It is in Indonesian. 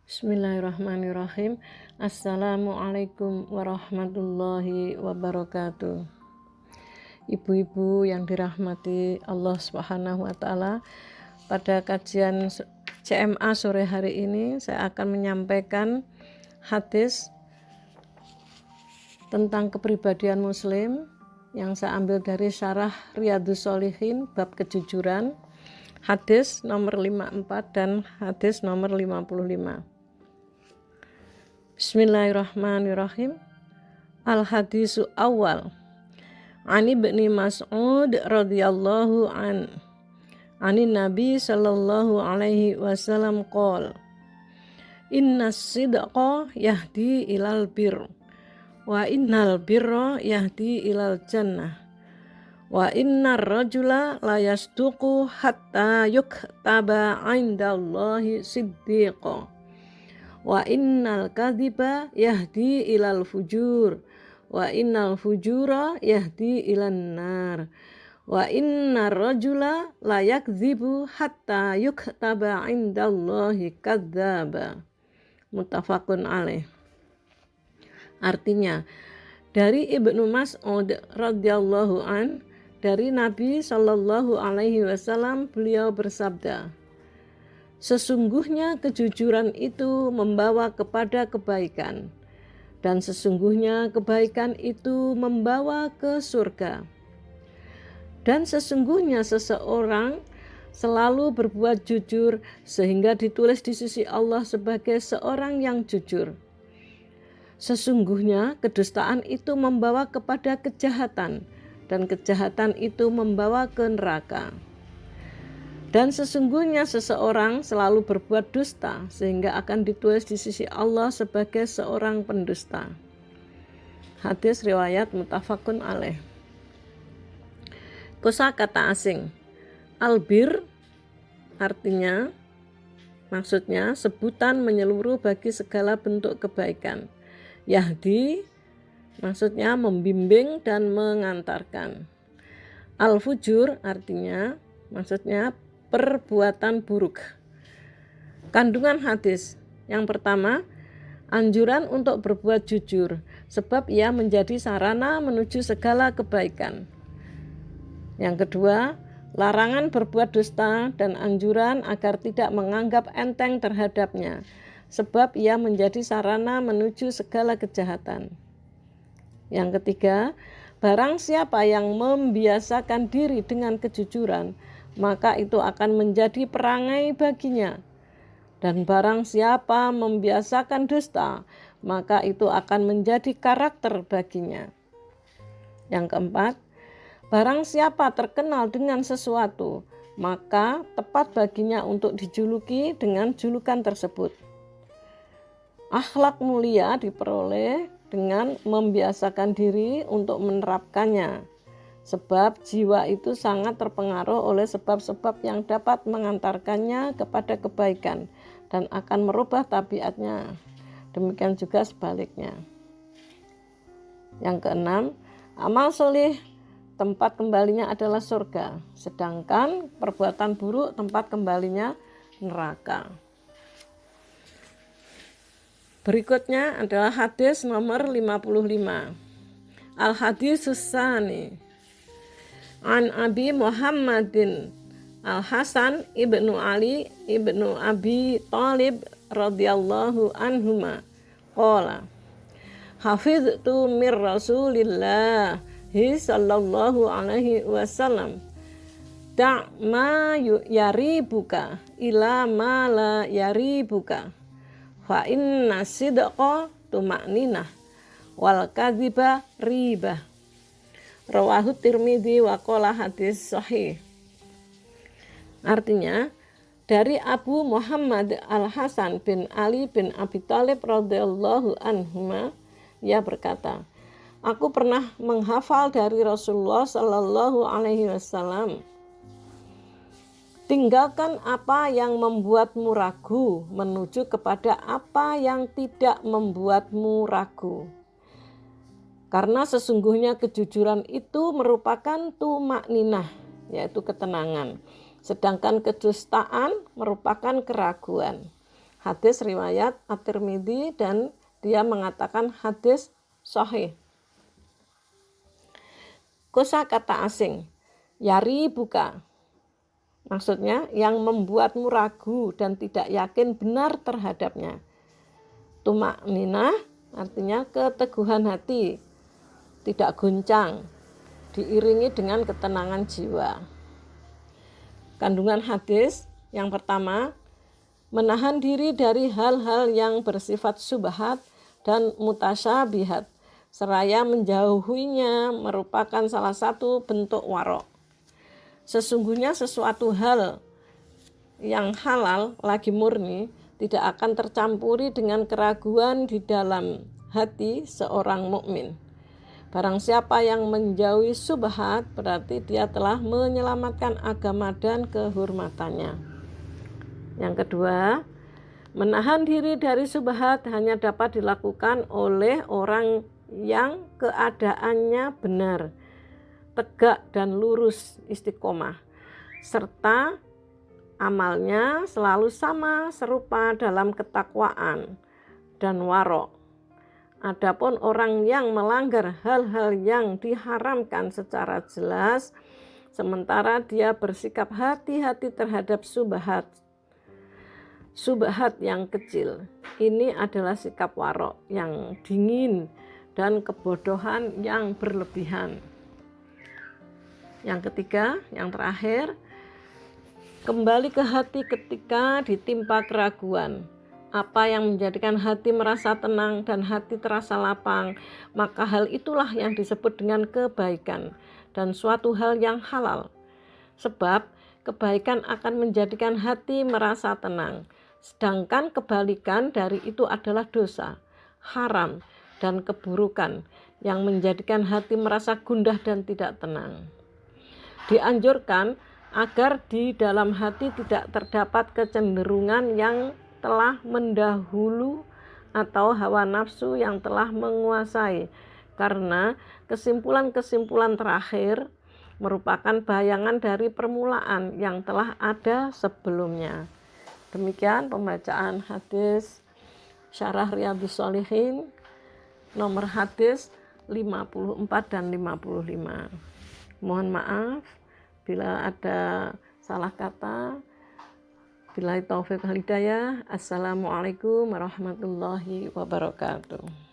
Bismillahirrahmanirrahim. Assalamualaikum warahmatullahi wabarakatuh. Ibu-ibu yang dirahmati Allah Subhanahu wa taala, pada kajian CMA sore hari ini saya akan menyampaikan hadis tentang kepribadian muslim yang saya ambil dari syarah Riyadhus Shalihin bab kejujuran, hadis nomor 54 dan hadis nomor 55. Bismillahirrahmanirrahim. Al-hadisu awal. Ani ibni Mas'ud radhiyallahu anin Nabi sallallahu alaihi wasallam qol. Inna sidqa yahdi ilal bir, wa innal birra yahdi ilal jannah, wa innar rajula la yasduqu hatta yuktaba indallahi siddiqa, wa innal kadhiba yahdi ilal fujur, wa innal fujura yahdi ilan nar, wa innar rajula la yakdzibu hatta yuktaba indallahi kadzdzaba. Muttafaqun alaih. Artinya, dari Ibnu Mas'ud radhiyallahu an, dari Nabi sallallahu alaihi wasallam, beliau bersabda, sesungguhnya kejujuran itu membawa kepada kebaikan, dan sesungguhnya kebaikan itu membawa ke surga. Dan sesungguhnya seseorang selalu berbuat jujur sehingga ditulis di sisi Allah sebagai seorang yang jujur. Sesungguhnya kedustaan itu membawa kepada kejahatan, dan kejahatan itu membawa ke neraka. Dan sesungguhnya seseorang selalu berbuat dusta sehingga akan ditulis di sisi Allah sebagai seorang pendusta. Hadis riwayat muttafaqun alaih. Kosakata asing. Albir artinya, maksudnya sebutan menyeluruh bagi segala bentuk kebaikan. Yahdi maksudnya membimbing dan mengantarkan. Al-fujur artinya, maksudnya perbuatan buruk. Kandungan hadis. Yang pertama, anjuran untuk berbuat jujur, sebab ia menjadi sarana menuju segala kebaikan. Yang kedua, larangan berbuat dusta dan anjuran agar tidak menganggap enteng terhadapnya, sebab ia menjadi sarana menuju segala kejahatan. Yang ketiga, barang siapa yang membiasakan diri dengan kejujuran, maka itu akan menjadi perangai baginya. Dan barang siapa membiasakan dusta, maka itu akan menjadi karakter baginya. Yang keempat, barang siapa terkenal dengan sesuatu, maka tepat baginya untuk dijuluki dengan julukan tersebut. Akhlak mulia diperoleh dengan membiasakan diri untuk menerapkannya. Sebab jiwa itu sangat terpengaruh oleh sebab-sebab yang dapat mengantarkannya kepada kebaikan dan akan merubah tabiatnya. Demikian juga sebaliknya. Yang keenam, amal soleh tempat kembalinya adalah surga, sedangkan perbuatan buruk tempat kembalinya neraka. Berikutnya adalah hadis nomor 55. Al-hadisus tsani. An Abi Muhammadin Al-Hasan ibnu Ali ibnu Abi Thalib radhiyallahu anhuma qala hafidtu mir Rasulillah sallallahu alaihi wasallam da' ma yaribuka ila ma la yaribuka fa inna sidqa tuma'ninah wal kadhiba ribah. Rawahu Tirmidzi wa qala hadis sahih. Artinya, dari Abu Muhammad Al-Hasan bin Ali bin Abi Thalib radhiyallahu anhuma, ia berkata, aku pernah menghafal dari Rasulullah sallallahu alaihi wasallam, tinggalkan apa yang membuatmu ragu menuju kepada apa yang tidak membuatmu ragu. Karena sesungguhnya kejujuran itu merupakan tumakninah, yaitu ketenangan. Sedangkan kedustaan merupakan keraguan. hadis riwayat At-Tirmidzi dan dia mengatakan hadis sahih. Kosakata asing, yari buka, maksudnya yang membuatmu ragu dan tidak yakin benar terhadapnya. Tumakninah artinya keteguhan hati, tidak goncang, diiringi dengan ketenangan jiwa. Kandungan hadis yang pertama, menahan diri dari hal-hal yang bersifat syubhat dan mutasyabihat, seraya menjauhinya merupakan salah satu bentuk warok. Sesungguhnya sesuatu hal yang halal lagi murni tidak akan tercampuri dengan keraguan di dalam hati seorang mukmin. Barang siapa yang menjauhi syubhat berarti dia telah menyelamatkan agama dan kehormatannya. Yang kedua, menahan diri dari syubhat hanya dapat dilakukan oleh orang yang keadaannya benar, tegak dan lurus istiqomah, serta amalnya selalu sama serupa dalam ketakwaan dan warok. Adapun orang yang melanggar hal-hal yang diharamkan secara jelas, sementara dia bersikap hati-hati terhadap syubhat yang kecil, ini adalah sikap warok yang dingin dan kebodohan yang berlebihan. Yang ketiga, yang terakhir, kembali ke hati ketika ditimpa keraguan. Apa yang menjadikan hati merasa tenang dan hati terasa lapang, maka hal itulah yang disebut dengan kebaikan dan suatu hal yang halal. Sebab kebaikan akan menjadikan hati merasa tenang, sedangkan kebalikan dari itu adalah dosa, haram, dan keburukan yang menjadikan hati merasa gundah dan tidak tenang. Dianjurkan agar di dalam hati tidak terdapat kecenderungan yang telah mendahulu atau hawa nafsu yang telah menguasai, karena kesimpulan-kesimpulan terakhir merupakan bayangan dari permulaan yang telah ada sebelumnya. Demikian pembacaan hadis Syarah Riyadhus Shalihin nomor hadis 54 dan 55. Mohon maaf bila ada salah kata. Billahi taufiq wal hidayah. Assalamualaikum warahmatullahi wabarakatuh.